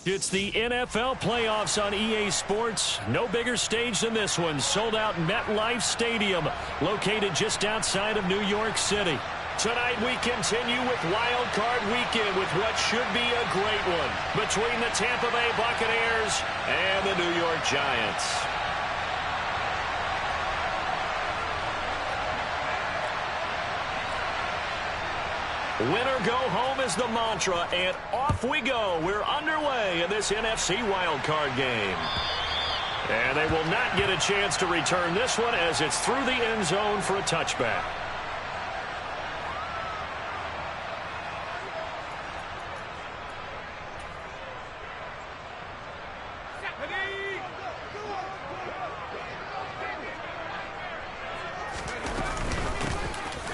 It's the NFL playoffs on EA Sports. No bigger stage than this one. Sold out MetLife Stadium, located just outside of New York City. Tonight we continue with Wild Card Weekend with what should be a great one between the Tampa Bay Buccaneers and the New York Giants. Winner go home is the mantra, and off we go. We're underway in this NFC wildcard game. And they will not get a chance to return this one as it's through the end zone for a touchback.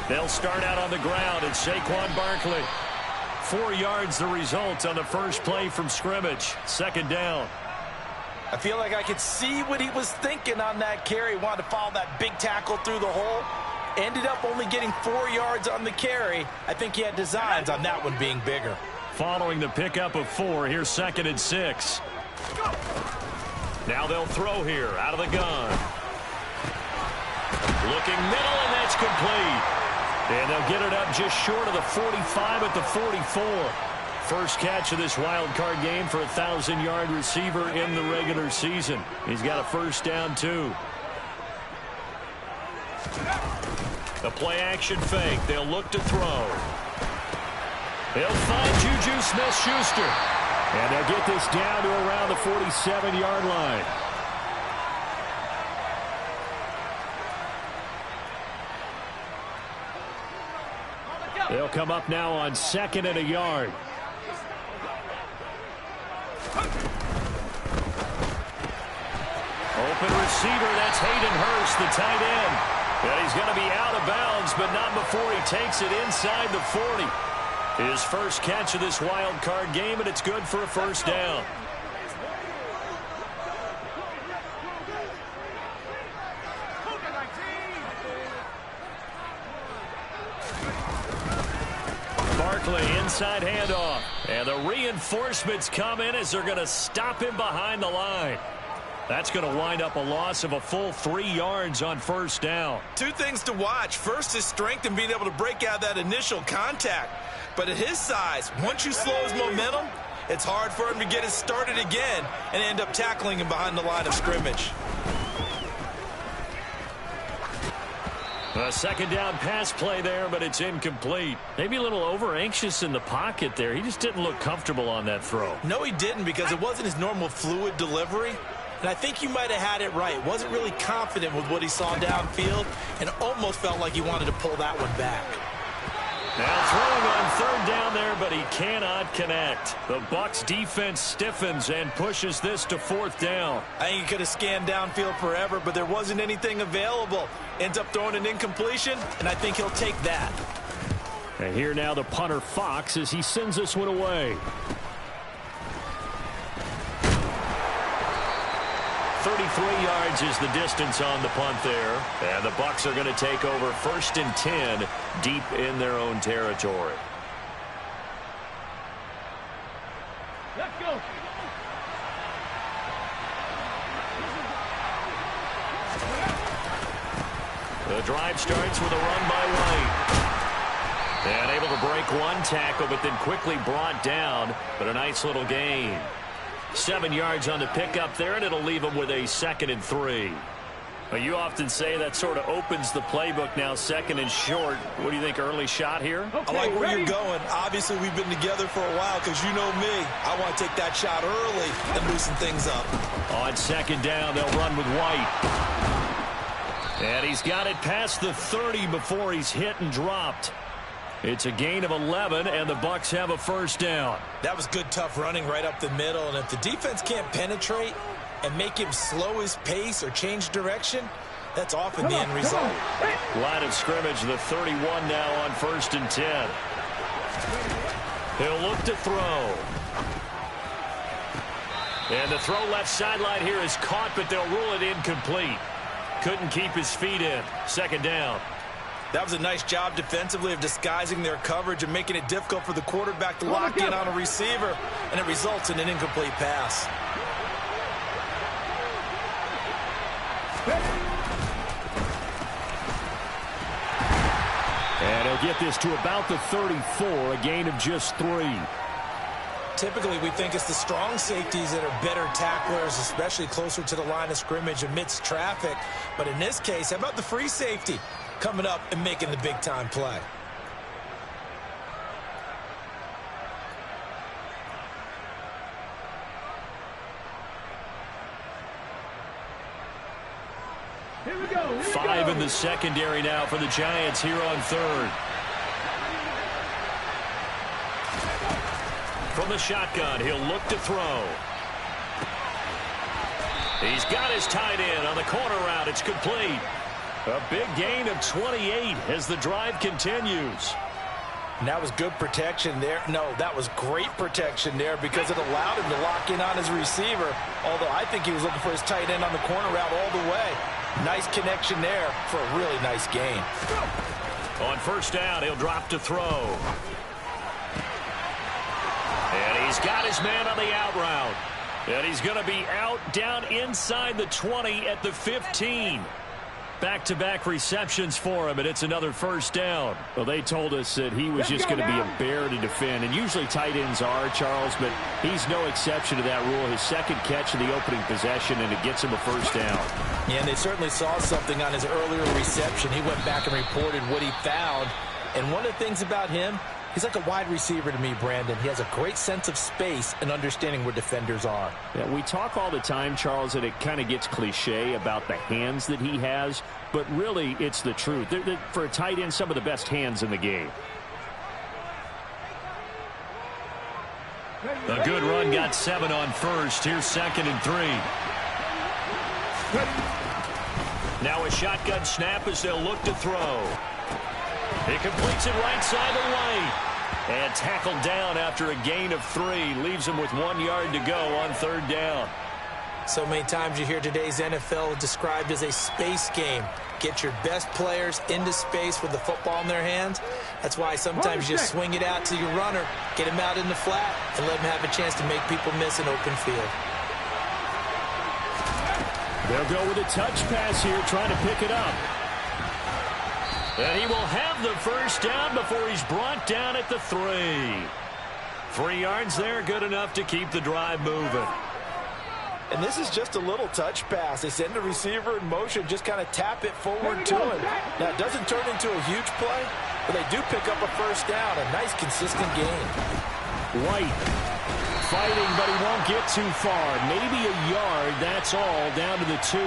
They'll start out on the ground. It's Saquon Barkley. 4 yards the result on the first play from scrimmage. Second down. I feel like I could see what he was thinking on that carry. Wanted to follow that big tackle through the hole. Ended up only getting 4 yards on the carry. I think he had designs on that one being bigger. Following the pickup of 4, here's 2nd and 6. Now they'll throw here out of the gun. Looking middle, and that's complete. And they'll get it up just short of the 45 at the 44. First catch of this wild card game for a 1,000-yard receiver in the regular season. He's got a first down, too. The play-action fake. They'll look to throw. They'll find Juju Smith-Schuster. And they'll get this down to around the 47-yard line. They'll come up now on 2nd and a yard. Open receiver, that's Hayden Hurst, the tight end. And he's going to be out of bounds, but not before he takes it inside the 40. His first catch of this wild card game, and it's good for a first down. Inside handoff. And the reinforcements come in as they're going to stop him behind the line. That's going to wind up a loss of a full 3 yards on first down. 2 things to watch. First, his strength and being able to break out that initial contact. But at his size, once you slow his momentum, it's hard for him to get it started again and end up tackling him behind the line of scrimmage. A second down pass play there, but it's incomplete. Maybe a little over-anxious in the pocket there. He just didn't look comfortable on that throw. No, he didn't, because it wasn't his normal fluid delivery. And I think you might have had it right. Wasn't really confident with what he saw downfield and almost felt like he wanted to pull that one back. Now throwing on 3rd down there, but he cannot connect. The Bucs defense stiffens and pushes this to 4th down. I think he could have scanned downfield forever, but there wasn't anything available. Ends up throwing an incompletion, and I think he'll take that. And here now the punter Fox as he sends this one away. 33 yards is the distance on the punt there. And the Bucs are going to take over 1st and 10 deep in their own territory. Let's go. The drive starts with a run by White. And able to break one tackle, but then quickly brought down. But a nice little gain. 7 yards on the pickup there, and it'll leave them with a 2nd and 3. Well, you often say that sort of opens the playbook now, 2nd and short. What do you think, early shot here? Okay, I like where you're going. Obviously, we've been together for a while because you know me. I want to take that shot early and loosen things up. On 2nd down, they'll run with White. And he's got it past the 30 before he's hit and dropped. It's a gain of 11, and the Bucs have a first down. That was good, tough running right up the middle. And if the defense can't penetrate and make him slow his pace or change direction, that's often the end result. Line of scrimmage, the 31 now on 1st and 10. He'll look to throw. And the throw left sideline here is caught, but they'll rule it incomplete. Couldn't keep his feet in. 2nd down. That was a nice job defensively of disguising their coverage and making it difficult for the quarterback to lock in on a receiver, and it results in an incomplete pass. And he'll get this to about the 34, a gain of just 3. Typically, we think it's the strong safeties that are better tacklers, especially closer to the line of scrimmage amidst traffic. But in this case, how about the free safety coming up and making the big-time play? Here we go. 5 in the secondary now for the Giants here on 3rd. From the shotgun, he'll look to throw. He's got his tight end on the corner route. It's complete. A big gain of 28 as the drive continues. And that was good protection there. No, that was great protection there because it allowed him to lock in on his receiver, although I think he was looking for his tight end on the corner route all the way. Nice connection there for a really nice gain. On first down, he'll drop to throw. And he's got his man on the out route. And he's going to be out down inside the 20 at the 15. Back-to-back receptions for him, and it's another first down. Well, they told us that he was just going to be a bear to defend, and usually tight ends are, Charles, but he's no exception to that rule. His second catch of the opening possession, and it gets him a first down. Yeah, and they certainly saw something on his earlier reception. He went back and reported what he found, and one of the things about him, he's like a wide receiver to me, Brandon. He has a great sense of space and understanding where defenders are. Yeah, we talk all the time, Charles, and it kind of gets cliche about the hands that he has, but really it's the truth. They're, for a tight end, some of the best hands in the game. A good run got 7 on first. Here's 2nd and 3. Now a shotgun snap as they'll look to throw. He completes it right side of the lane. And tackled down after a gain of 3. Leaves him with 1 yard to go on 3rd down. So many times you hear today's NFL described as a space game. Get your best players into space with the football in their hands. That's why sometimes you just swing it out to your runner, get him out in the flat, and let him have a chance to make people miss an open field. They'll go with a touch pass here, trying to pick it up. And he will have the first down before he's brought down at the 3. 3 yards there, good enough to keep the drive moving. And this is just a little touch pass. They send the receiver in motion, just kind of tap it forward to him. Now, it doesn't turn into a huge play, but they do pick up a first down. A nice, consistent gain. White fighting, but he won't get too far. Maybe a yard, that's all, down to the 2.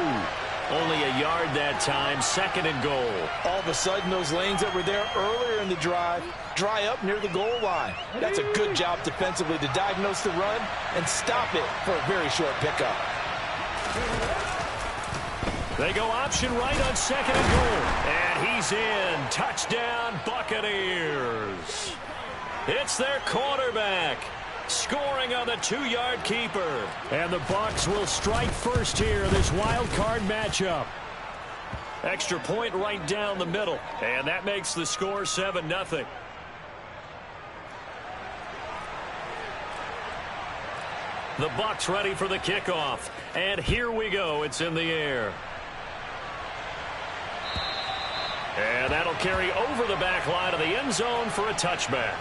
Only a yard that time, 2nd and goal. All of a sudden, those lanes that were there earlier in the drive dry up near the goal line. That's a good job defensively to diagnose the run and stop it for a very short pickup. They go option right on 2nd and goal. And he's in. Touchdown, Buccaneers. It's their quarterback. Scoring on the 2-yard keeper. And the Bucs will strike first here, this wild card matchup. Extra point right down the middle. And that makes the score 7-0. The Bucs ready for the kickoff. And here we go. It's in the air. And that'll carry over the back line of the end zone for a touchback.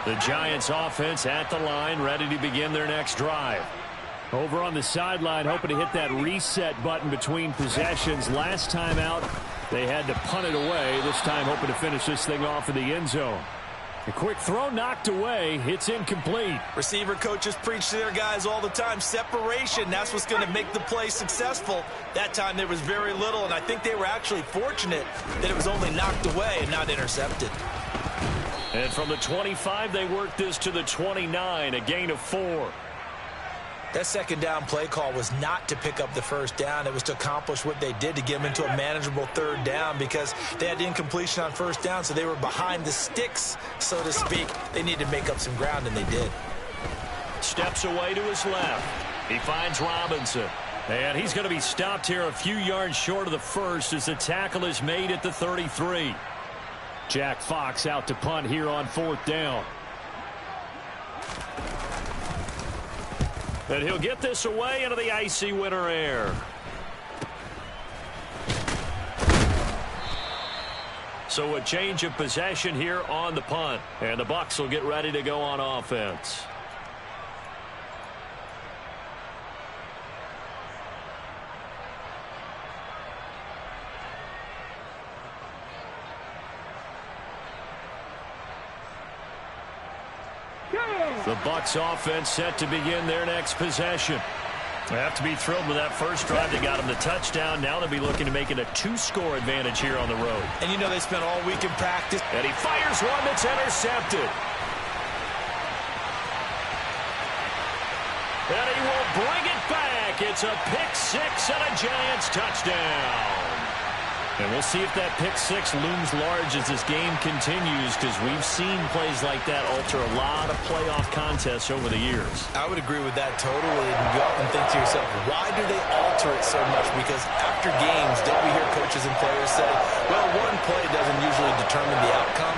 The Giants offense at the line, ready to begin their next drive. Over on the sideline, hoping to hit that reset button between possessions. Last time out, they had to punt it away. This time hoping to finish this thing off in the end zone. A quick throw knocked away. It's incomplete. Receiver coaches preach to their guys all the time. Separation, that's what's going to make the play successful. That time there was very little, and I think they were actually fortunate that it was only knocked away and not intercepted. And from the 25, they worked this to the 29, a gain of 4. That second down play call was not to pick up the first down. It was to accomplish what they did, to get them into a manageable third down, because they had incompletion on first down, so they were behind the sticks, so to speak. They needed to make up some ground, and they did. Steps away to his left. He finds Robinson. And he's going to be stopped here a few yards short of the first as the tackle is made at the 33. Jack Fox out to punt here on fourth down. And he'll get this away into the icy winter air. So a change of possession here on the punt. And the Bucs will get ready to go on offense. The Bucs offense set to begin their next possession. They have to be thrilled with that first drive. They got them the touchdown. Now they'll be looking to make it a 2-score advantage here on the road. And you know they spent all week in practice. And he fires one that's intercepted. And he will bring it back. It's a pick six and a Giants touchdown. And we'll see if that pick six looms large as this game continues, because we've seen plays like that alter a lot of playoff contests over the years. I would agree with that totally. And you often think to yourself, why do they alter it so much? Because after games, don't we hear coaches and players say, well, one play doesn't usually determine the outcome.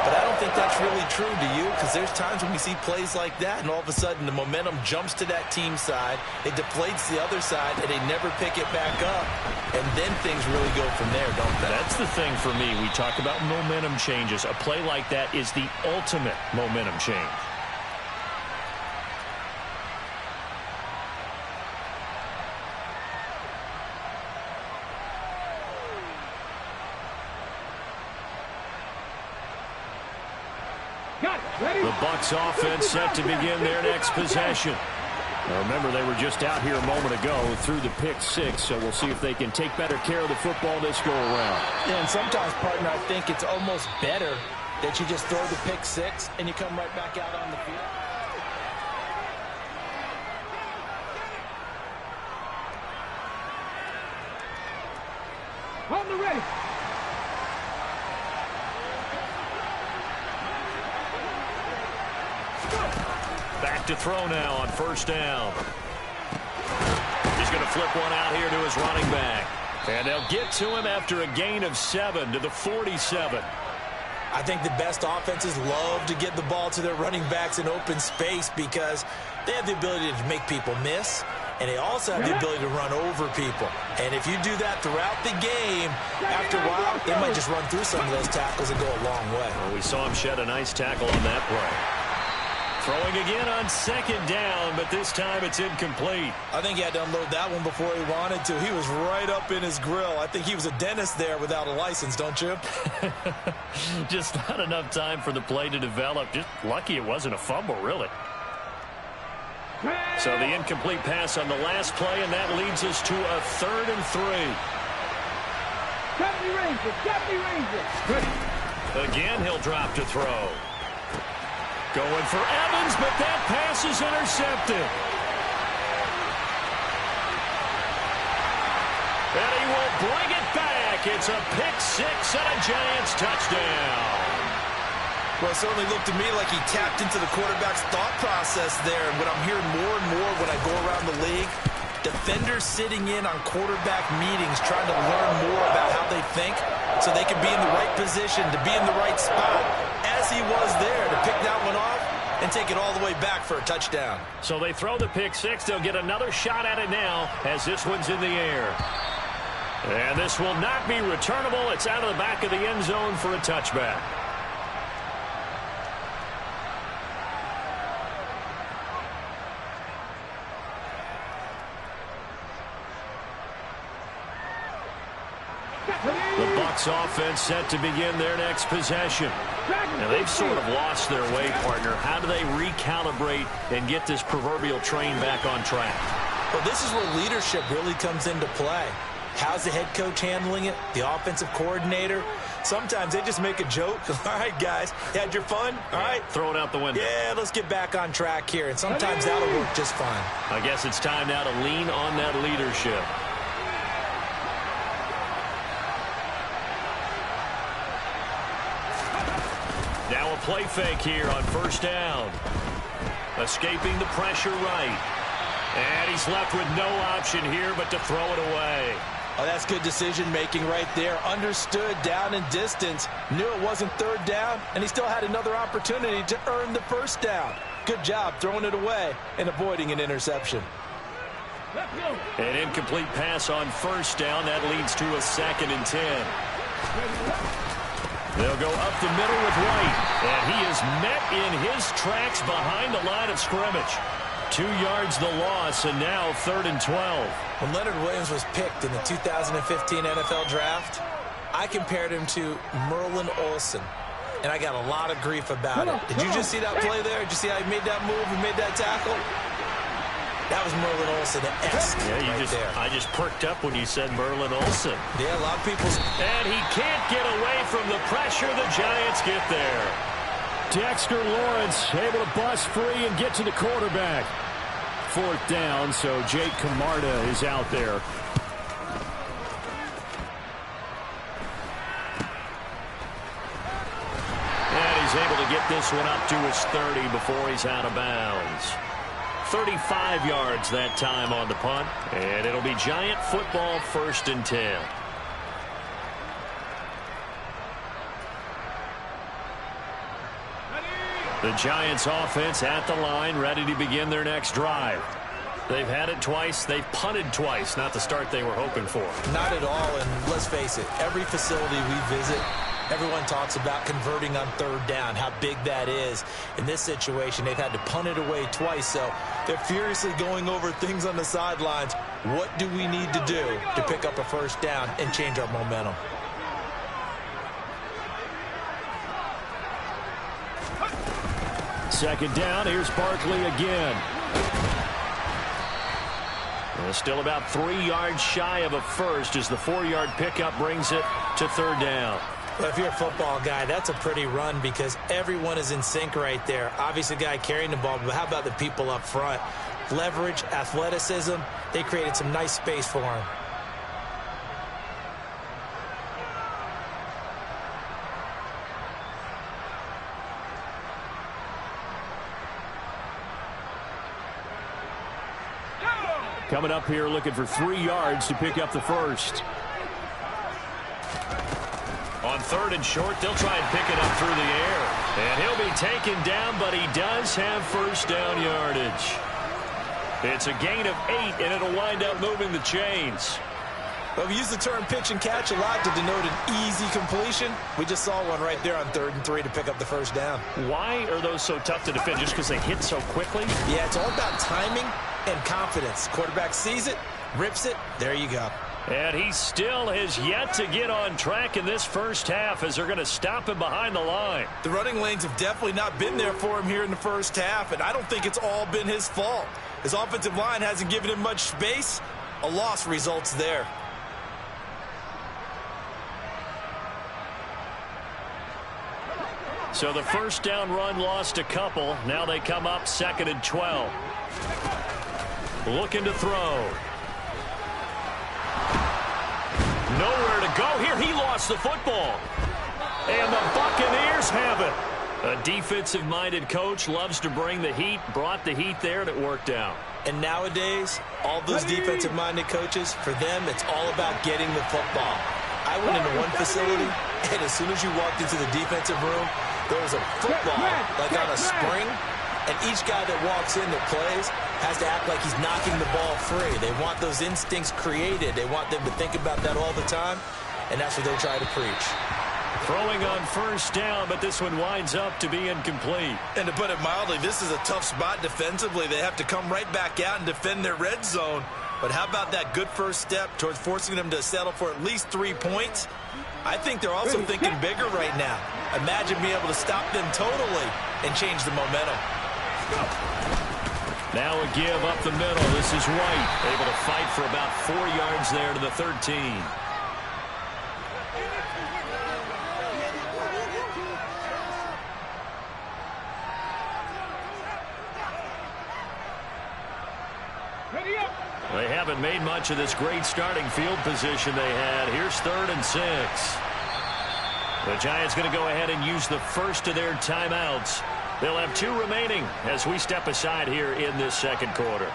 But I don't think that's really true, do you? Because there's times when we see plays like that, and all of a sudden the momentum jumps to that team side, it deflates the other side, and they never pick it back up. And then things really go from there, don't they? That's the thing for me. We talk about momentum changes. A play like that is the ultimate momentum change. The Bucs offense set to begin their next possession. Now remember, they were just out here a moment ago through the pick six, so we'll see if they can take better care of the football this go around. Yeah, and sometimes, partner, I think it's almost better that you just throw the pick six and you come right back out on the field. On the ready. Back to throw now on first down. He's going to flip one out here to his running back. And they'll get to him after a gain of 7 to the 47. I think the best offenses love to get the ball to their running backs in open space because they have the ability to make people miss, and they also have the ability to run over people. And if you do that throughout the game, after a while, they might just run through some of those tackles and go a long way. Well, we saw him shed a nice tackle on that play. Throwing again on second down, but this time it's incomplete. I think he had to unload that one before he wanted to. He was right up in his grill. I think he was a dentist there without a license, don't you? Just not enough time for the play to develop. Just lucky it wasn't a fumble, really. So the incomplete pass on the last play, and that leads us to a 3rd and 3. Deputy Ranger. Again, he'll drop to throw. Going for Evans, but that pass is intercepted. And he will bring it back. It's a pick six and a Giants touchdown. Well, it certainly looked to me like he tapped into the quarterback's thought process there. And what I'm hearing more and more when I go around the league, defenders sitting in on quarterback meetings trying to learn more about how they think so they can be in the right position, to be in the right spot, as he was there, to pick that one off and take it all the way back for a touchdown. So they throw the pick six. They'll get another shot at it now as this one's in the air. And this will not be returnable. It's out of the back of the end zone for a touchback. The Bucs offense set to begin their next possession. Now they've sort of lost their way, partner. How do they recalibrate and get this proverbial train back on track? Well, this is where leadership really comes into play. How's the head coach handling it? The offensive coordinator? Sometimes they just make a joke. All right, guys, you had your fun? All right. Throw it out the window. Yeah, let's get back on track here. And sometimes that'll work just fine. I guess it's time now to lean on that leadership. Now a play fake here on first down. Escaping the pressure right. And he's left with no option here but to throw it away. Oh, that's good decision-making right there. Understood down and distance. Knew it wasn't third down, and he still had another opportunity to earn the first down. Good job throwing it away and avoiding an interception. An incomplete pass on first down. That leads to a 2nd and 10. They'll go up the middle with White, and he is met in his tracks behind the line of scrimmage. 2 yards the loss, and now 3rd and 12. When Leonard Williams was picked in the 2015 NFL Draft, I compared him to Merlin Olsen, and I got a lot of grief about it. Did you just see that play there? Did you see how he made that move and made that tackle? That was Merlin Olsen-esque I just perked up when you said Merlin Olsen. Yeah, a lot of people. And he can't get away from the pressure. The Giants get there. Dexter Lawrence able to bust free and get to the quarterback. 4th down, so Jake Camarda is out there. And he's able to get this one up to his 30 before he's out of bounds. 35 yards that time on the punt. And it'll be Giant football, 1st and 10. The Giants offense at the line, ready to begin their next drive. They've had it twice. They've punted twice. Not the start they were hoping for. Not at all, and let's face it, every facility we visit, everyone talks about converting on 3rd down, how big that is. In this situation, they've had to punt it away twice, so they're furiously going over things on the sidelines. What do we need to do to pick up a 1st down and change our momentum? Second down, here's Barkley again. Still about 3 yards shy of a first as the 4-yard pickup brings it to 3rd down. Well, if you're a football guy, that's a pretty run because everyone is in sync right there. Obviously, the guy carrying the ball, but how about the people up front? Leverage, athleticism, they created some nice space for him. Coming up here looking for 3 yards to pick up the first. On 3rd and short, they'll try and pick it up through the air. And he'll be taken down, but he does have 1st down yardage. It's a gain of 8, and it'll wind up moving the chains. Well, we use the term pitch and catch a lot to denote an easy completion. We just saw one right there on 3rd and 3 to pick up the 1st down. Why are those so tough to defend? Just because they hit so quickly? Yeah, it's all about timing and confidence. Quarterback sees it, rips it, there you go. And he still has yet to get on track in this first half as they're going to stop him behind the line. The running lanes have definitely not been there for him here in the first half, and I don't think it's all been his fault. His offensive line hasn't given him much space. A loss results there. So the 1st down run lost a couple. Now they come up 2nd and 12. Looking to throw. Nowhere to go here. He lost the football. And the Buccaneers have it. A defensive-minded coach loves to bring the heat, brought the heat there, and it worked out. And nowadays, all those defensive-minded coaches, for them, it's all about getting the football. I went into one facility, and as soon as you walked into the defensive room, there was a football like on a spring, and each guy that walks in that plays has to act like he's knocking the ball free. They want those instincts created. They want them to think about that all the time, and that's what they try to preach. Throwing on 1st down, but this one winds up to be incomplete. And to put it mildly, this is a tough spot defensively. They have to come right back out and defend their red zone. But how about that good first step towards forcing them to settle for at least 3 points? I think they're also thinking bigger right now. Imagine being able to stop them totally and change the momentum. Now a give up the middle. This is White, able to fight for about 4 yards there to the 13. haven't made much of this great starting field position they had. Here's 3rd and 6. The Giants going to go ahead and use the first of their timeouts. They'll have 2 remaining as we step aside here in this second quarter.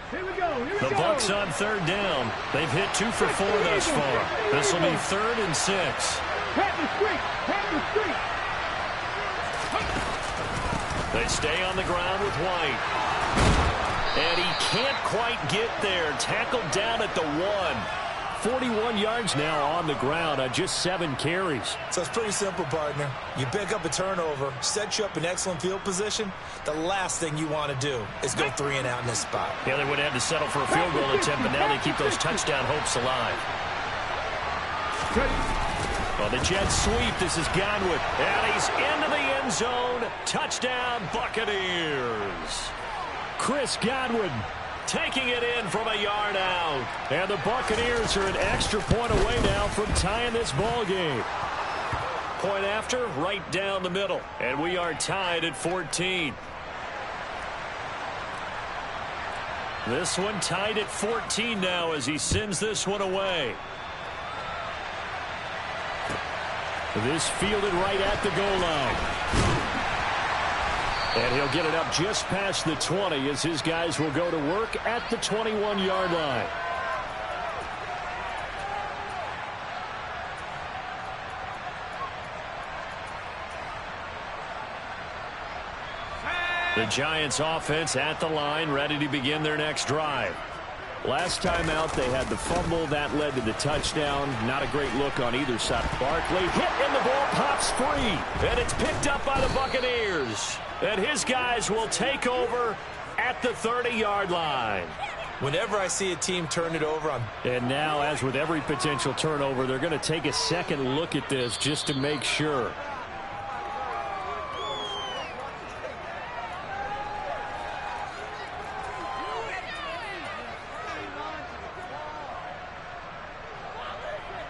The Bucs on 3rd down. They've hit 2 for 4 thus far. This will be 3rd and 6. They stay on the ground with White. And he can't quite get there. Tackled down at the 1. 41 yards now on the ground on just 7 carries. So it's pretty simple, partner. You pick up a turnover, set you up in excellent field position. The last thing you want to do is go 3 and out in this spot. Yeah, they would have to settle for a field goal attempt, but now they keep those touchdown hopes alive. Well, the Jets sweep. This is Godwin. And he's into the end zone. Touchdown, Buccaneers. Chris Godwin taking it in from a yard out. And the Buccaneers are an extra point away now from tying this ball game. Point after, right down the middle. And we are tied at 14. This one tied at 14 now as he sends this one away. This fielded right at the goal line. And he'll get it up just past the 20 as his guys will go to work at the 21-yard line. The Giants offense at the line, ready to begin their next drive. Last time out, they had the fumble. That led to the touchdown. Not a great look on either side. Barkley hit and the ball pops free. And it's picked up by the Buccaneers. And his guys will take over at the 30-yard line. Whenever I see a team turn it over, And now, as with every potential turnover, they're going to take a second look at this just to make sure.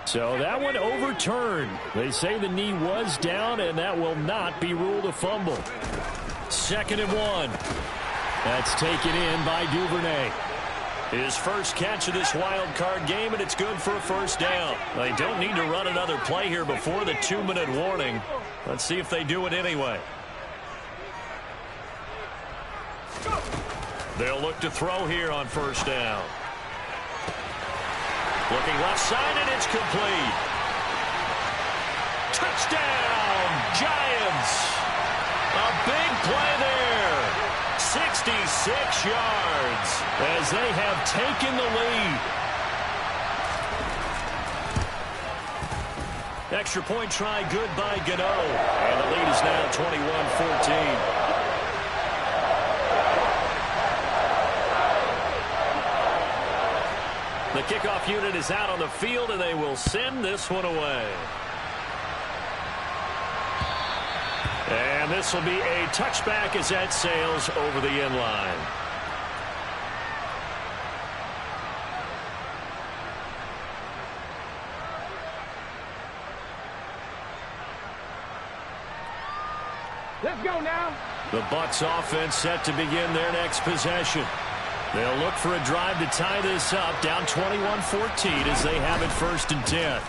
So that one overturned. They say the knee was down, and that will not be ruled a fumble. 2nd and 1. That's taken in by Duvernay. His first catch of this wild card game, and it's good for a first down. They don't need to run another play here before the 2-minute warning. Let's see if they do it anyway. They'll look to throw here on first down. Looking left side, and it's complete. Touchdown, Giants. A big play there. 66 yards as they have taken the lead. Extra point try good by Gano. And the lead is now 21-14. The kickoff unit is out on the field, and they will send this one away. And this will be a touchback as that sails over the end line. Let's go now. The Bucs offense set to begin their next possession. They'll look for a drive to tie this up, down 21-14 as they have it 1st and 10.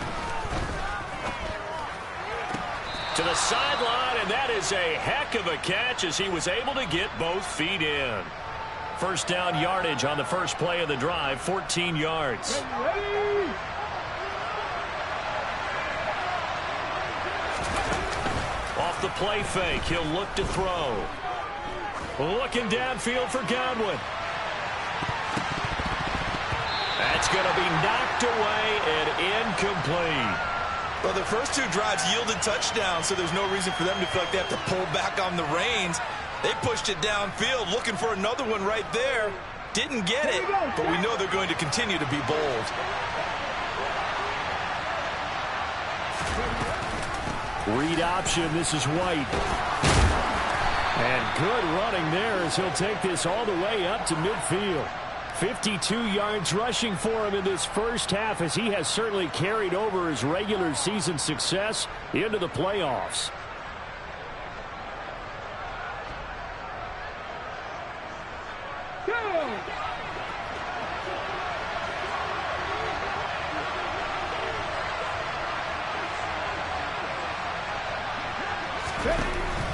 To the sideline, and that is a heck of a catch as he was able to get both feet in. First down yardage on the first play of the drive, 14 yards. Ready? Off the play fake, he'll look to throw. Looking downfield for Godwin. That's going to be knocked away and incomplete. Well, the first 2 drives yielded touchdowns, so there's no reason for them to feel like they have to pull back on the reins. They pushed it downfield, looking for another one right there. Didn't get it, but we know they're going to continue to be bold. Read option. This is White. And good running there as he'll take this all the way up to midfield. 52 yards rushing for him in this first half as he has certainly carried over his regular season success into the playoffs.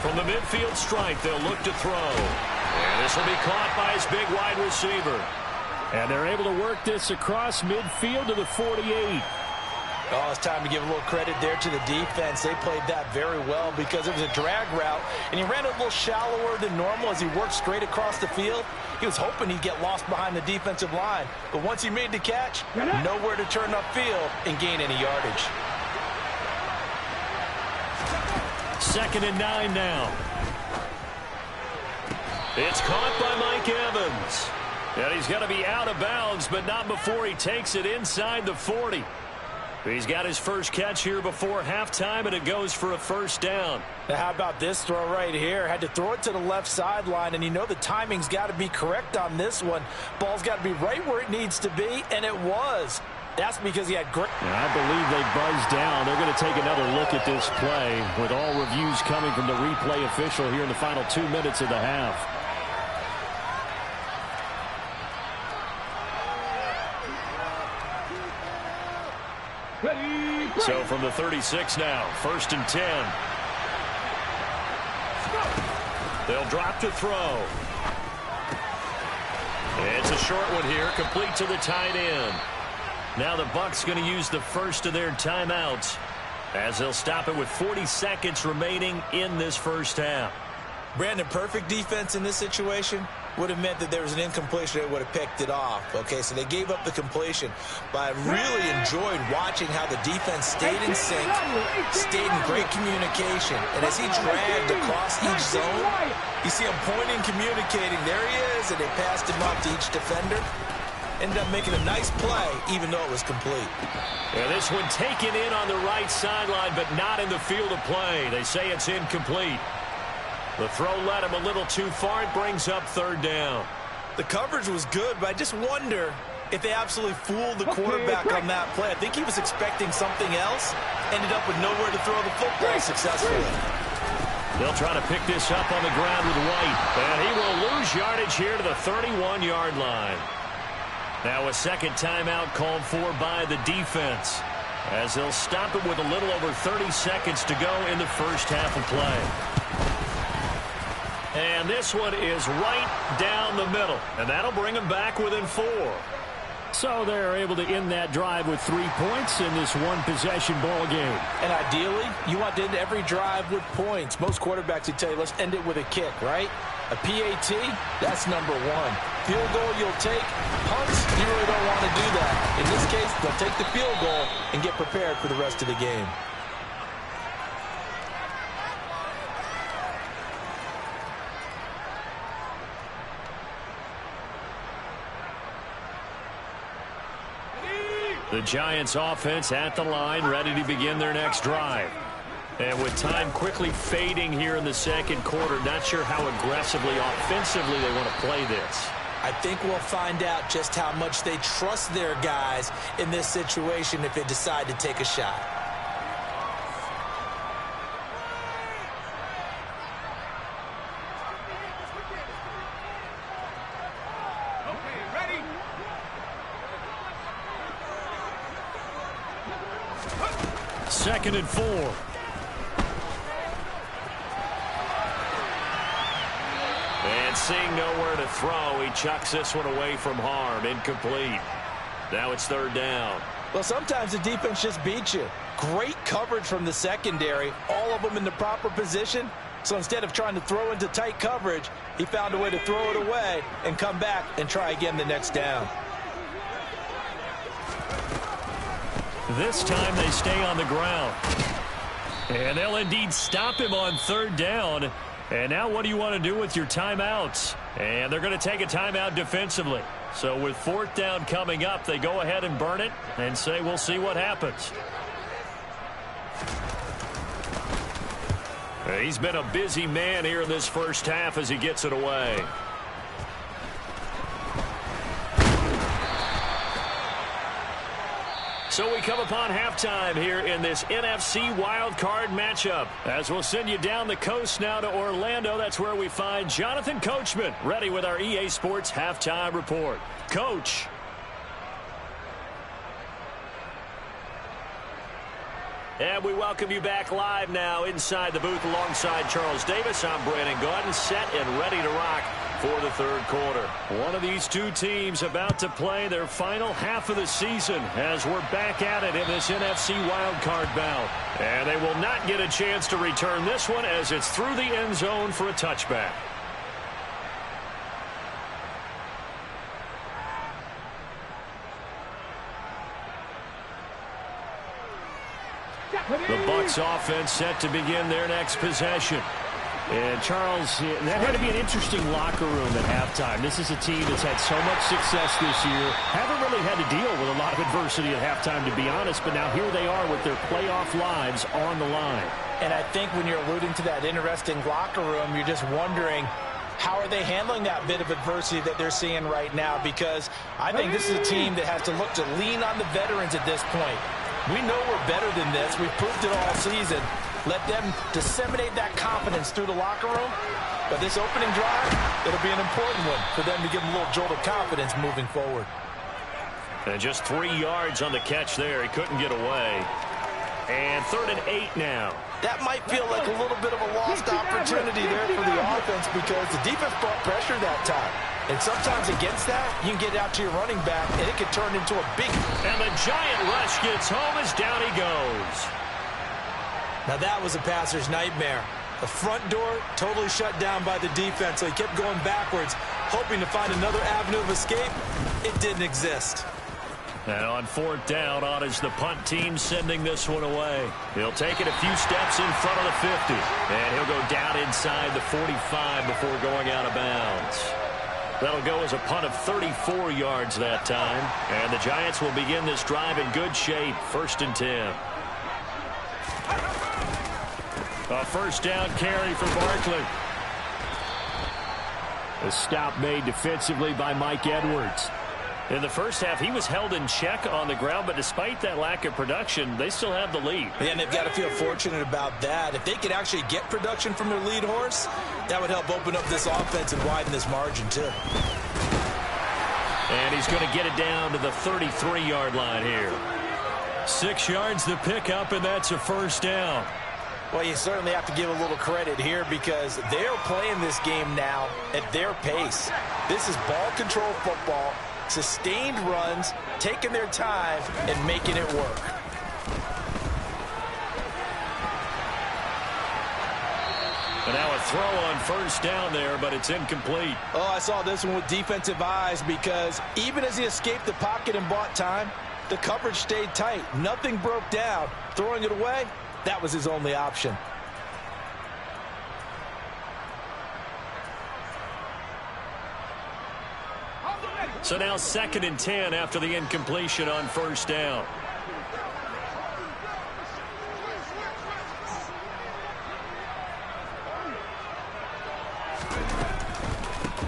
from the midfield stripe, they'll look to throw. And this will be caught by his big wide receiver. And they're able to work this across midfield to the 48. Oh, it's time to give a little credit there to the defense. They played that very well because it was a drag route, and he ran a little shallower than normal as he worked straight across the field. He was hoping he'd get lost behind the defensive line, but once he made the catch, nowhere to turn upfield and gain any yardage. 2nd and 9 now. It's caught by Mike Evans. And he's going to be out of bounds, but not before he takes it inside the 40. He's got his first catch here before halftime, and it goes for a first down. Now, how about this throw right here? Had to throw it to the left sideline, and you know the timing's got to be correct on this one. Ball's got to be right where it needs to be, and it was. That's because he had great. I believe they buzzed down. They're going to take another look at this play with all reviews coming from the replay official here in the final 2 minutes of the half. So from the 36 now, 1st and 10. They'll drop to throw. It's a short one here, complete to the tight end. Now the Bucs going to use the first of their timeouts as they'll stop it with 40 seconds remaining in this first half. Brandon, perfect defense in this situation would have meant that there was an incompletion that would have picked it off. Okay, so they gave up the completion. But I really enjoyed watching how the defense stayed in sync, stayed in great communication. And as he dragged across each zone, you see him pointing, communicating. There he is, and they passed him off to each defender. Ended up making a nice play, even though it was complete. And this one taken in on the right sideline, but not in the field of play. They say it's incomplete. The throw led him a little too far. It brings up 3rd down. The coverage was good, but I just wonder if they absolutely fooled the quarterback on that play. I think he was expecting something else. Ended up with nowhere to throw the football successfully. They'll try to pick this up on the ground with White. And he will lose yardage here to the 31-yard line. Now a second timeout called for by the defense, as they'll stop it with a little over 30 seconds to go in the first half of play. And this one is right down the middle, and that'll bring them back within 4. So they're able to end that drive with 3 points in this one-possession ball game. And ideally, you want to end every drive with points. Most quarterbacks would tell you, let's end it with a kick, right? A PAT, that's number 1. Field goal you'll take. Punts, you really don't want to do that. In this case, they'll take the field goal and get prepared for the rest of the game. The Giants offense at the line, ready to begin their next drive. And with time quickly fading here in the second quarter, not sure how aggressively, offensively they want to play this. I think we'll find out just how much they trust their guys in this situation if they decide to take a shot. Okay, ready? 2nd and 4. And seeing nowhere to throw, he chucks this one away from harm. Incomplete. Now it's 3rd down. Well, sometimes the defense just beats you. Great coverage from the secondary, all of them in the proper position. So instead of trying to throw into tight coverage, he found a way to throw it away and come back and try again the next down. This time they stay on the ground. And they'll indeed stop him on 3rd down. And now what do you want to do with your timeouts? And they're going to take a timeout defensively. So with 4th down coming up, they go ahead and burn it and say we'll see what happens. He's been a busy man here in this first half as he gets it away. So we come upon halftime here in this NFC wildcard matchup. As we'll send you down the coast now to Orlando, that's where we find Jonathan Coachman, ready with our EA Sports halftime report. Coach. And we welcome you back live now inside the booth alongside Charles Davis. I'm Brandon Gaudin, set and ready to rock for the third quarter. One of these two teams about to play their final half of the season as we're back at it in this NFC wildcard bout. And they will not get a chance to return this one as it's through the end zone for a touchback. The Bucs offense set to begin their next possession. And Charles, that had to be an interesting locker room at halftime. This is a team that's had so much success this year. Haven't really had to deal with a lot of adversity at halftime, to be honest. But now here they are with their playoff lives on the line. And I think when you're alluding to that interesting locker room, you're just wondering, how are they handling that bit of adversity that they're seeing right now? Because I think this is a team that has to look to lean on the veterans at this point. We know we're better than this. We've proved it all season. Let them disseminate that confidence through the locker room. But this opening drive, it'll be an important one for them to give them a little jolt of confidence moving forward. And just 3 yards on the catch there. He couldn't get away. And 3rd and 8 now. That might feel like a little bit of a lost opportunity there for the offense because the defense brought pressure that time. And sometimes against that, you can get out to your running back, and it can turn into a big... And the giant rush gets home as down he goes. Now that was a passer's nightmare. The front door totally shut down by the defense, so he kept going backwards, hoping to find another avenue of escape. It didn't exist. And on 4th down, on is the punt team sending this one away. He'll take it a few steps in front of the 50. And he'll go down inside the 45 before going out of bounds. That'll go as a punt of 34 yards that time. And the Giants will begin this drive in good shape. 1st and 10. A 1st down carry for Barkley. A stop made defensively by Mike Edwards. In the first half, he was held in check on the ground, but despite that lack of production, they still have the lead. And they've got to feel fortunate about that. If they could actually get production from their lead horse, that would help open up this offense and widen this margin, too. And he's going to get it down to the 33-yard line here. 6 yards the pickup, and that's a 1st down. Well, you certainly have to give a little credit here because they're playing this game now at their pace. This is ball control football. Sustained runs, taking their time, and making it work. And now a throw on 1st down there, but it's incomplete. Oh, I saw this one with defensive eyes because even as he escaped the pocket and bought time, the coverage stayed tight. Nothing broke down. Throwing it away, that was his only option. So now 2nd and 10 after the incompletion on 1st down.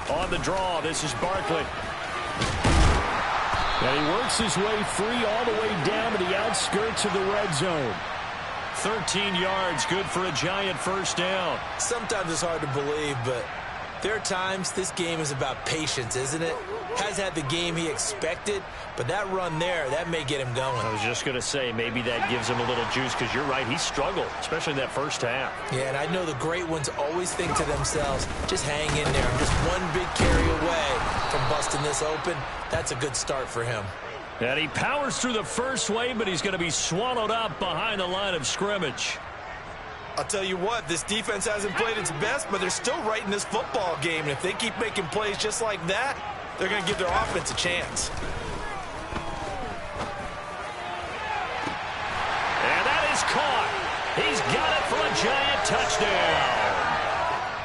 On the draw, this is Barkley. And he works his way free all the way down to the outskirts of the red zone. 13 yards, good for a giant 1st down. Sometimes it's hard to believe, but there are times this game is about patience, isn't it? Has had the game he expected, but that run there, that may get him going. I was just going to say, maybe that gives him a little juice, because you're right, he struggled, especially in that first half. Yeah, and I know the great ones always think to themselves, just hang in there. I'm just one big carry away from busting this open. That's a good start for him. And he powers through the first wave, but he's going to be swallowed up behind the line of scrimmage. I'll tell you what, this defense hasn't played its best, but they're still right in this football game. And if they keep making plays just like that, they're going to give their offense a chance. And that is caught. He's got it for a giant touchdown.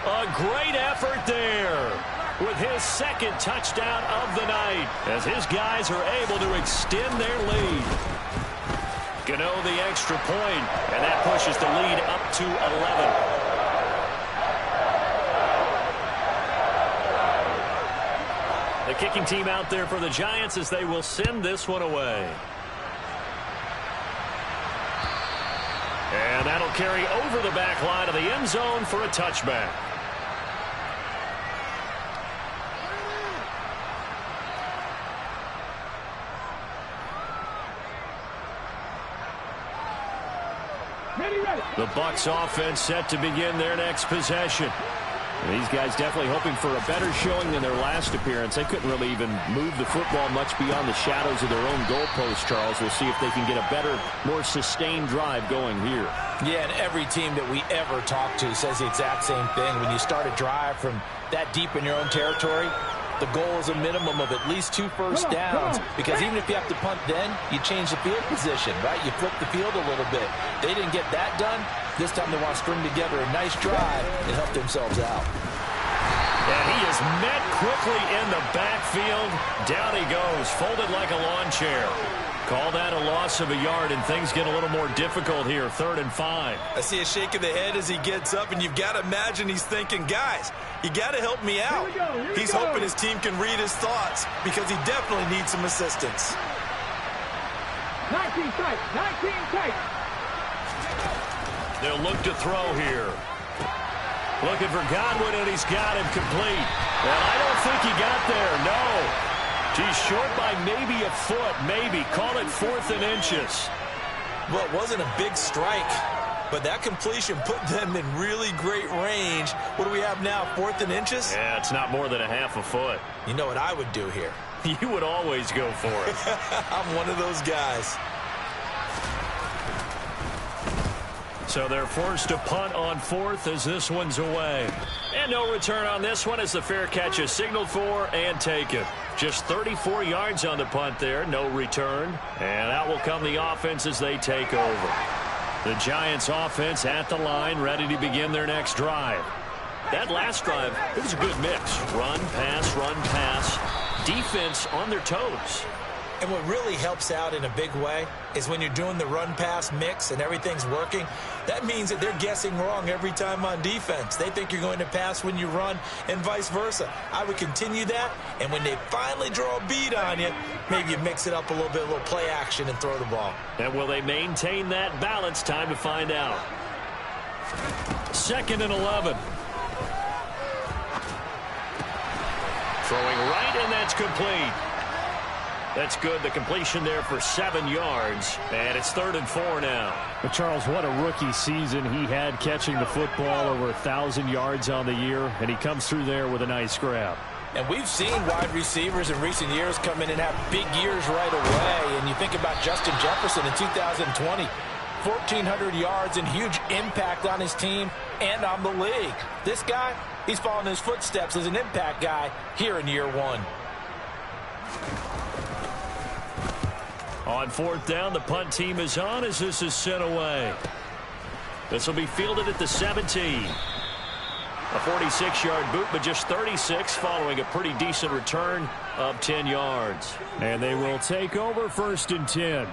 A great effort there with his 2nd touchdown of the night as his guys are able to extend their lead. Gano the extra point, and that pushes the lead up to 11. The kicking team out there for the Giants as they will send this one away. And that'll carry over the back line of the end zone for a touchback. The Bucs offense set to begin their next possession. And these guys definitely hoping for a better showing than their last appearance. They couldn't really even move the football much beyond the shadows of their own goalpost, Charles. We'll see if they can get a better, more sustained drive going here. Yeah, and every team that we ever talk to says the exact same thing. When you start a drive from that deep in your own territory, the goal is a minimum of at least 2 first downs, because even if you have to punt then, you change the field position, right? You flip the field a little bit. They didn't get that done. This time they want to string together a nice drive and help themselves out. And he is met quickly in the backfield. Down he goes, folded like a lawn chair. Call that a loss of a yard, and things get a little more difficult here, 3rd and 5. I see a shake of the head as he gets up, and you've got to imagine he's thinking, guys, you got to help me out. He's hoping his team can read his thoughts, because he definitely needs some assistance. 19 tight, 19 tight. They'll look to throw here. Looking for Godwin, and he's got him complete. And I don't think he got there, no. He's short by maybe a foot, maybe. Call it 4th and inches. Well, it wasn't a big strike, but that completion put them in really great range. What do we have now, 4th and inches? Yeah, it's not more than a half a foot. You know what I would do here? You would always go for it. I'm one of those guys. So they're forced to punt on 4th as this one's away. And no return on this one as the fair catch is signaled for and taken. Just 34 yards on the punt there, no return. And out will come the offense as they take over. The Giants offense at the line, ready to begin their next drive. That last drive, it was a good mix. Run, pass, defense on their toes. And what really helps out in a big way is when you're doing the run-pass mix and everything's working, that means that they're guessing wrong every time on defense. They think you're going to pass when you run and vice versa. I would continue that, and when they finally draw a bead on you, maybe you mix it up a little bit, a little play action, and throw the ball. And will they maintain that balance? Time to find out. 2nd and 11. Throwing right, and that's complete. That's good. The completion there for 7 yards. And it's 3rd and 4 now. But Charles, what a rookie season he had catching the football, over 1,000 yards on the year. And he comes through there with a nice grab. And we've seen wide receivers in recent years come in and have big years right away. And you think about Justin Jefferson in 2020. 1,400 yards and huge impact on his team and on the league. This guy, he's following his footsteps as an impact guy here in year 1. On 4th down, the punt team is on as this is sent away. This will be fielded at the 17. A 46-yard boot, but just 36 following a pretty decent return of 10 yards. And they will take over 1st and 10.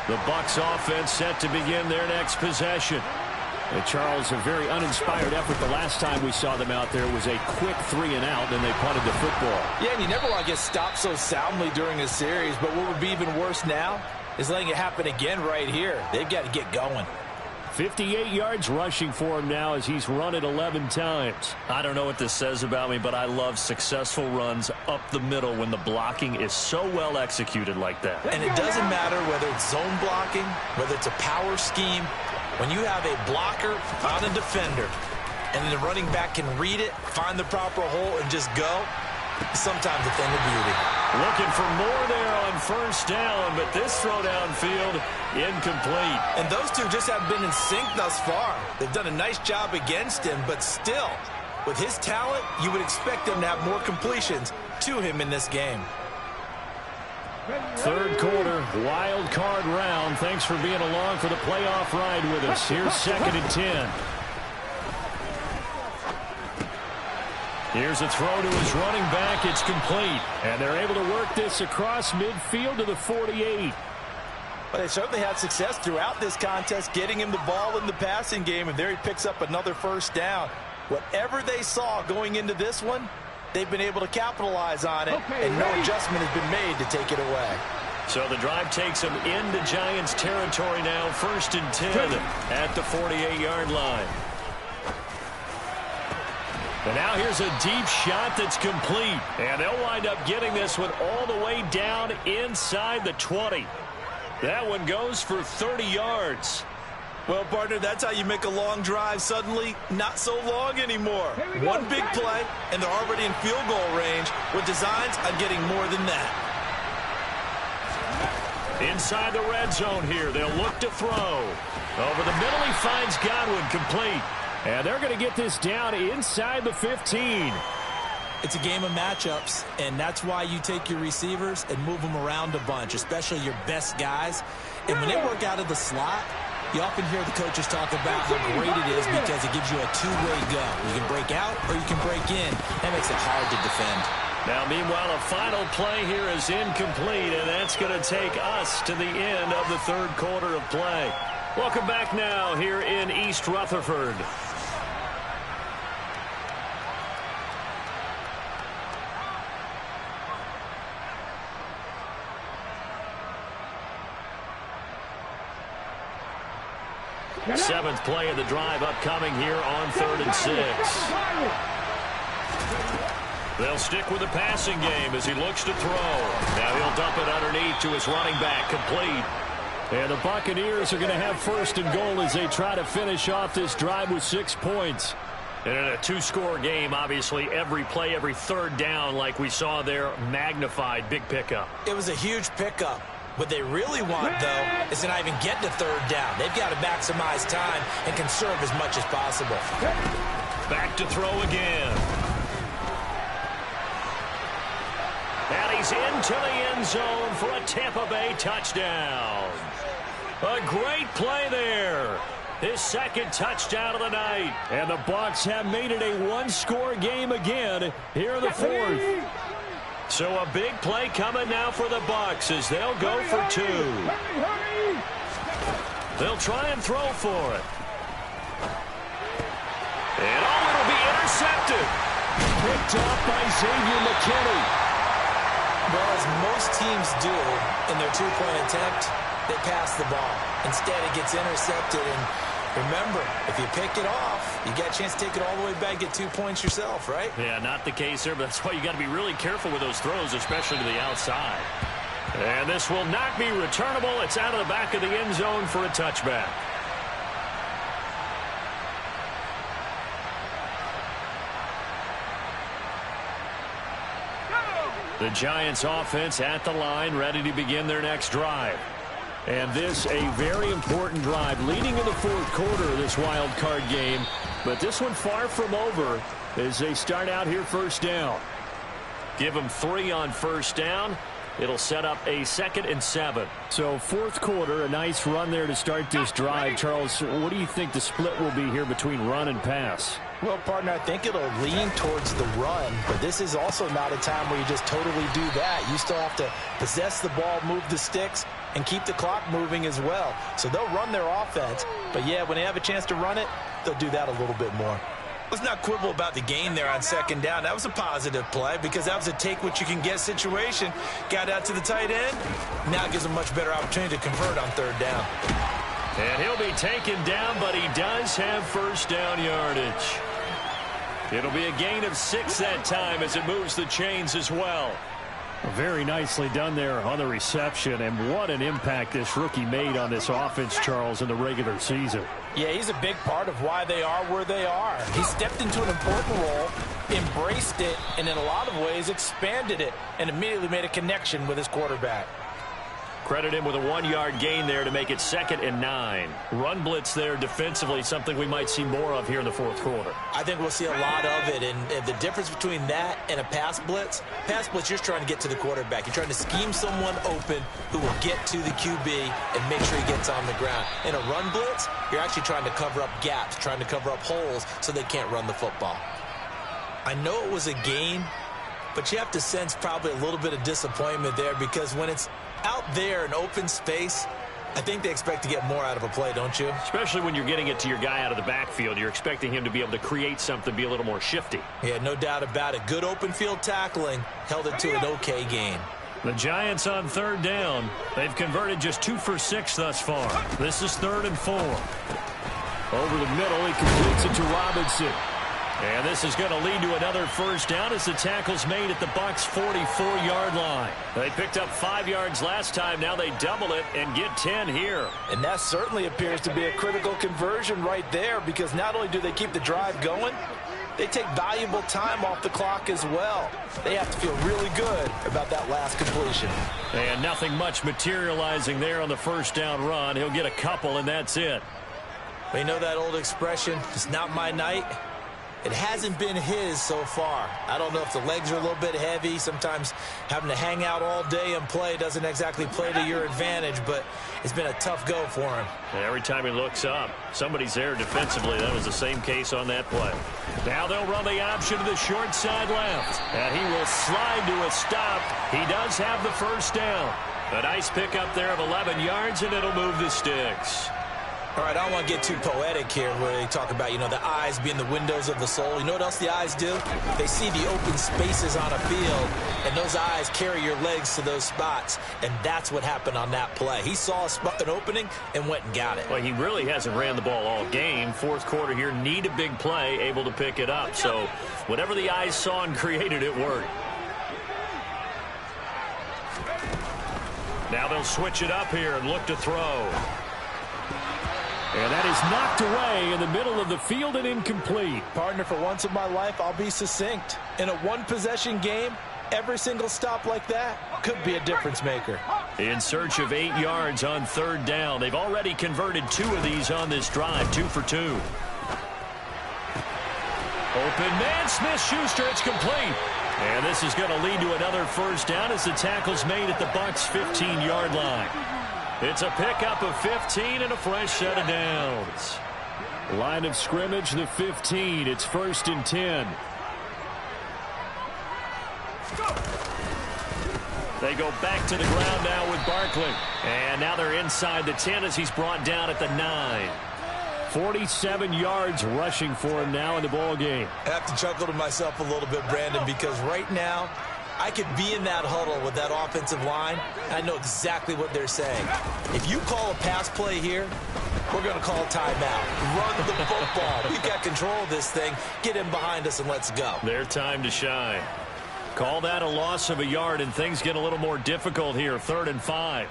The Bucs offense set to begin their next possession. And Charles, a very uninspired effort. The last time we saw them out there was a quick 3 and out, and they punted the football. Yeah, and you never want to get stopped so soundly during a series, but what would be even worse now is letting it happen again right here. They've got to get going. 58 yards rushing for him now as he's run it 11 times. I don't know what this says about me, but I love successful runs up the middle when the blocking is so well executed like that. And it doesn't matter whether it's zone blocking, whether it's a power scheme. When you have a blocker on a defender and the running back can read it, find the proper hole, and just go, sometimes a thing of beauty. Looking for more there on 1st down, but this throw downfield incomplete. And those two just haven't been in sync thus far. They've done a nice job against him, but still, with his talent, you would expect them to have more completions to him in this game. 3rd quarter, wild card round. Thanks for being along for the playoff ride with us. Here's 2nd and 10. Here's a throw to his running back. It's complete. And they're able to work this across midfield to the 48. But they certainly had success throughout this contest, getting him the ball in the passing game, and there he picks up another 1st down. Whatever they saw going into this one, they've been able to capitalize on it, and no adjustment has been made to take it away. So the drive takes them into Giants territory now, 1st and 10 at the 48-yard line. And now here's a deep shot that's complete. And they'll wind up getting this one all the way down inside the 20. That one goes for 30 yards. Well, partner, that's how you make a long drive suddenly not so long anymore. One big play, and they're already in field goal range with designs on getting more than that. Inside the red zone here, they'll look to throw. Over the middle, he finds Godwin, complete. And they're going to get this down inside the 15. It's a game of matchups, and that's why you take your receivers and move them around a bunch, especially your best guys. And when they work out of the slot, you often hear the coaches talk about how great it is because it gives you a two-way go. You can break out or you can break in. That makes it hard to defend. Now, meanwhile, a final play here is incomplete, and that's going to take us to the end of the third quarter of play. Welcome back now here in East Rutherford. Seventh play of the drive upcoming here on 3rd and 6. They'll stick with the passing game as he looks to throw. Now he'll dump it underneath to his running back, complete. And the Buccaneers are going to have 1st and goal as they try to finish off this drive with 6 points. And in a 2-score game, obviously, every play, every third down, like we saw there, magnified, big pickup. It was a huge pickup. What they really want, though, is to not even get to 3rd down. They've got to maximize time and conserve as much as possible. Back to throw again. And he's into the end zone for a Tampa Bay touchdown. A great play there. His 2nd touchdown of the night. And the Bucs have made it a 1-score game again here in the 4th. So a big play coming now for the Bucs as they'll go for 2. They'll try and throw for it. And it'll be intercepted. Picked off by Xavier McKinney. Well, as most teams do in their 2-point attempt, they pass the ball. Instead, it gets intercepted. And remember, if you pick it off, you got a chance to take it all the way back, get 2 points yourself, right? Yeah, not the case there, but that's why you got to be really careful with those throws, especially to the outside. And this will not be returnable. It's out of the back of the end zone for a touchback. The Giants offense at the line, ready to begin their next drive. And this a very important drive leading in the 4th quarter of this wild card game. But this one far from over as they start out here 1st down. Give them 3 on 1st down. It'll set up a 2nd and 7. So 4th quarter, a nice run there to start this drive. Charles, what do you think the split will be here between run and pass? Well, partner, I think it'll lean towards the run, but this is also not a time where you just totally do that. You still have to possess the ball, move the sticks, and keep the clock moving as well. So they'll run their offense, but yeah, when they have a chance to run it, they'll do that a little bit more. Let's not quibble about the gain there on 2nd down. That was a positive play because that was a take-what-you-can-get situation. Got out to the tight end. Now gives a much better opportunity to convert on 3rd down. And he'll be taken down, but he does have 1st down yardage. It'll be a gain of 6 that time as it moves the chains as well. Very nicely done there on the reception, and what an impact this rookie made on this offense, Charles, in the regular season. Yeah, he's a big part of why they are where they are. He stepped into an important role, embraced it, and in a lot of ways expanded it, and immediately made a connection with his quarterback. Credit him with a 1-yard gain there to make it 2nd and 9. Run blitz there defensively, something we might see more of here in the 4th quarter. I think we'll see a lot of it, and the difference between that and a pass blitz, you're trying to get to the quarterback. You're trying to scheme someone open who will get to the QB and make sure he gets on the ground. In a run blitz, you're actually trying to cover up gaps, trying to cover up holes so they can't run the football. I know it was a gain, but you have to sense probably a little bit of disappointment there because when it's out there in open space, I think they expect to get more out of a play, don't you? Especially when you're getting it to your guy out of the backfield. You're expecting him to be able to create something, be a little more shifty. Yeah, no doubt about it. Good open field tackling held it to an okay gain. The Giants on 3rd down. They've converted just 2 for 6 thus far. This is 3rd and 4. Over the middle, he completes it to Robinson. And this is going to lead to another first down as the tackle's made at the Bucs' 44-yard line. They picked up 5 yards last time. Now they double it and get 10 here. And that certainly appears to be a critical conversion right there, because not only do they keep the drive going, they take valuable time off the clock as well. They have to feel really good about that last completion. And nothing much materializing there on the first down run. He'll get a couple, and that's it. We know that old expression, it's not my night. It hasn't been his so far. I don't know if the legs are a little bit heavy. Sometimes having to hang out all day and play doesn't exactly play to your advantage, but it's been a tough go for him. Every time he looks up, somebody's there defensively. That was the same case on that play. Now they'll run the option to the short side left. And he will slide to a stop. He does have the first down. A nice pickup there of 11 yards, and it'll move the sticks. All right, I don't want to get too poetic here where they talk about, the eyes being the windows of the soul. You know what else the eyes do? They see the open spaces on a field, and those eyes carry your legs to those spots, and that's what happened on that play. He saw an opening and went and got it. Well, he really hasn't ran the ball all game. Fourth quarter here, need a big play, able to pick it up. So whatever the eyes saw and created, it worked. Now they'll switch it up here and look to throw. And that is knocked away in the middle of the field and incomplete. Partner, for once in my life, I'll be succinct. In a one-possession game, every single stop like that could be a difference maker. In search of 8 yards on third down. They've already converted 2 of these on this drive, 2 for 2. Open man, Smith-Schuster, it's complete. And this is going to lead to another first down as the tackle's made at the Bucs' 15-yard line. It's a pickup of 15 and a fresh set of downs. Line of scrimmage, the 15. It's 1st and 10. They go back to the ground now with Barkley. And now they're inside the 10 as he's brought down at the 9. 47 yards rushing for him now in the ball game. I have to chuckle to myself a little bit, Brandon, because right now I could be in that huddle with that offensive line, and I know exactly what they're saying. If you call a pass play here, we're going to call a timeout. Run the football. We've got control of this thing. Get in behind us and let's go. Their time to shine. Call that a loss of a yard, and things get a little more difficult here. 3rd and 5.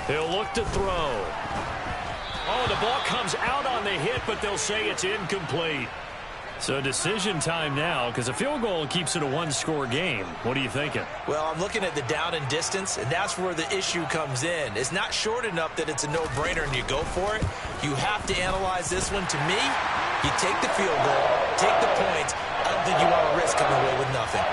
He'll look to throw. Oh, the ball comes out on the hit, but they'll say it's incomplete. So decision time now, because a field goal keeps it a one-score game. What are you thinking? Well, I'm looking at the down and distance, and that's where the issue comes in. It's not short enough that it's a no-brainer and you go for it. You have to analyze this one. To me, you take the field goal, take the points. I don't think you want to risk coming away with nothing.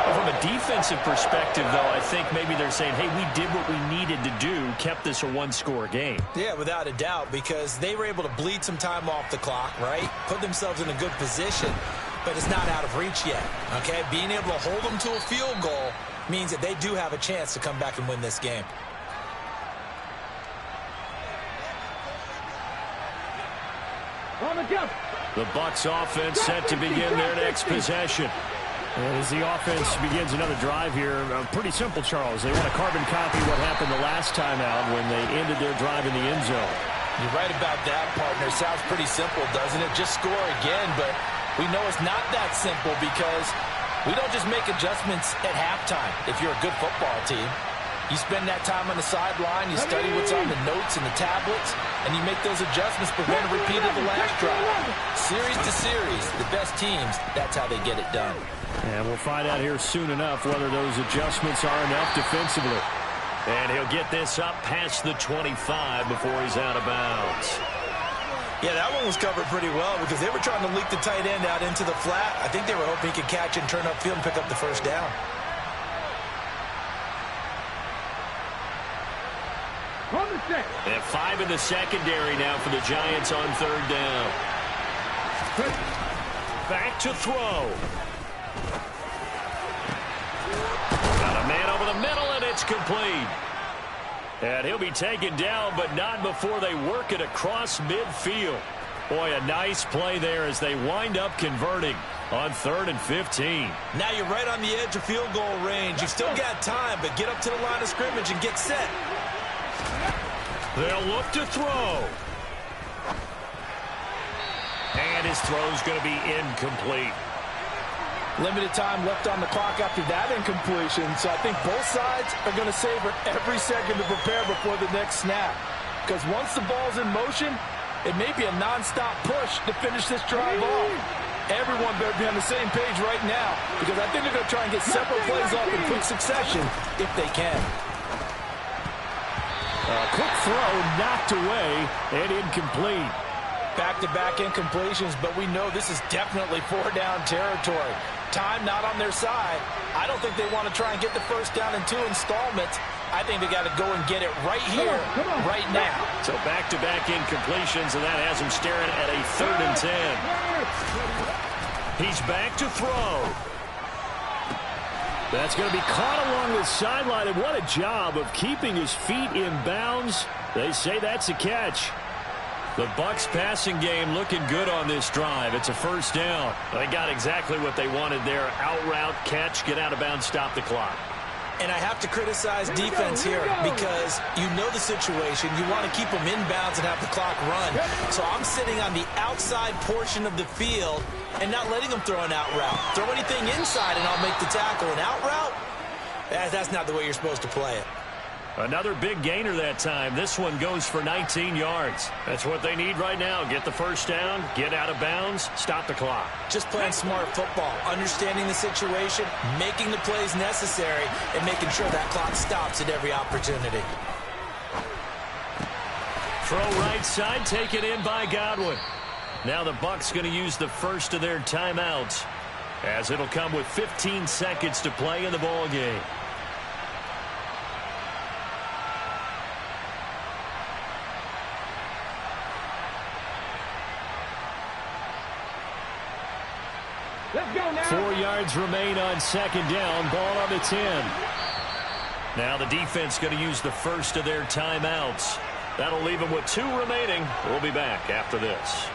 From a defensive perspective, though, I think maybe they're saying, hey, we did what we needed to do, kept this a one-score game. Yeah, without a doubt, because they were able to bleed some time off the clock, right? Put themselves in a good position, but it's not out of reach yet, okay? Being able to hold them to a field goal means that they do have a chance to come back and win this game. The Bucs offense set to begin their next possession. And as the offense begins another drive here, pretty simple, Charles. They want to carbon copy what happened the last time out when they ended their drive in the end zone. You're right about that, partner. Sounds pretty simple, doesn't it? Just score again, but we know it's not that simple because we don't just make adjustments at halftime if you're a good football team. You spend that time on the sideline, you study what's on the notes and the tablets, and you make those adjustments, prevent a repeat of the last drive. Series to series, the best teams, that's how they get it done. And we'll find out here soon enough whether those adjustments are enough defensively. And he'll get this up past the 25 before he's out of bounds. Yeah, that one was covered pretty well because they were trying to leak the tight end out into the flat. I think they were hoping he could catch and turn upfield and pick up the first down. They have 5 in the secondary now for the Giants on third down. Back to throw. Got a man over the middle, and it's complete. And he'll be taken down, but not before they work it across midfield. Boy, a nice play there as they wind up converting on 3rd and 15. Now you're right on the edge of field goal range. You've still got time, but get up to the line of scrimmage and get set. They'll look to throw. And his throw's going to be incomplete. Limited time left on the clock after that incompletion, so I think both sides are going to savor every second to prepare before the next snap. Because once the ball's in motion, it may be a nonstop push to finish this drive off. Everyone better be on the same page right now, because I think they're going to try and get several plays off in quick succession if they can. A quick throw knocked away and incomplete. Back-to-back incompletions, but we know this is definitely 4-down territory. Time not on their side. I don't think they want to try and get the first down in 2 installments. I think they got to go and get it right here, right now. So back-to-back incompletions, and that has him staring at a 3rd and 10. He's back to throw. That's going to be caught along the sideline, and what a job of keeping his feet in bounds. They say that's a catch. The Bucs passing game looking good on this drive. It's a first down. They got exactly what they wanted there. Out route, catch, get out of bounds, stop the clock. And I have to criticize defense here because you know the situation. You want to keep them inbounds and have the clock run. So I'm sitting on the outside portion of the field and not letting them throw an out route. Throw anything inside and I'll make the tackle. An out route? That's not the way you're supposed to play it. Another big gainer that time. This one goes for 19 yards. That's what they need right now. Get the first down, get out of bounds, stop the clock. Just playing smart football, understanding the situation, making the plays necessary, and making sure that clock stops at every opportunity. Throw right side, taken in by Godwin. Now the Bucs going to use the first of their timeouts, as it'll come with 15 seconds to play in the ball game. Let's go now. 4 yards remain on 2nd down. Ball on the 10. Now the defense going to use the first of their timeouts. That'll leave them with 2 remaining. We'll be back after this.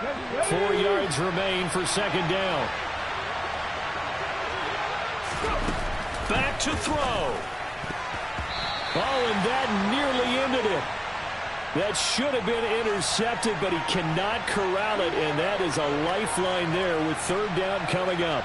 Let's go. 4 yards remain for 2nd down. Back to throw. Oh, and that nearly ended it. That should have been intercepted, but he cannot corral it, and that is a lifeline there with 3rd down coming up.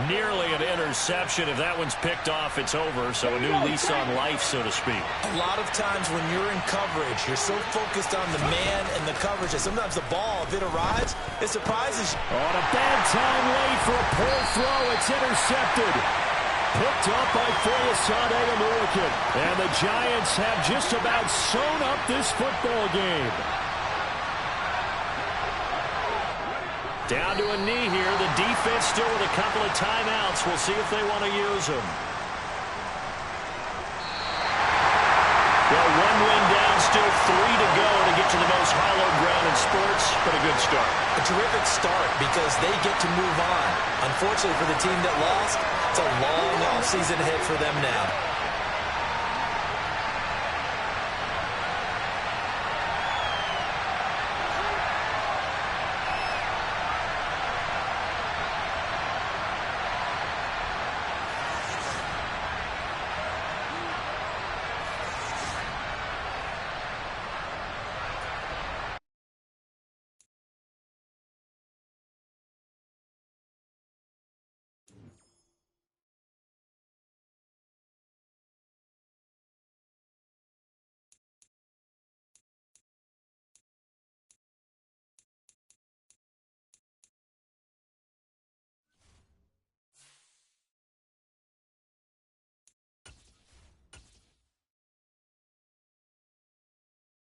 Nearly an interception. If that one's picked off, it's over, so a new lease on life, so to speak. A lot of times when you're in coverage, you're so focused on the man and the coverage that sometimes the ball, if it arrives, it surprises you. On a bad time late for a poor throw. It's intercepted. Picked up by Foyesade Oluwakin. And the Giants have just about sewn up this football game. Down to a knee here. The defense still with a couple of timeouts. We'll see if they want to use them. Well, 1 win down, still 3 to go to get to the most hallowed ground in sports, but a good start. A terrific start because they get to move on. Unfortunately for the team that lost, it's a long offseason ahead for them now.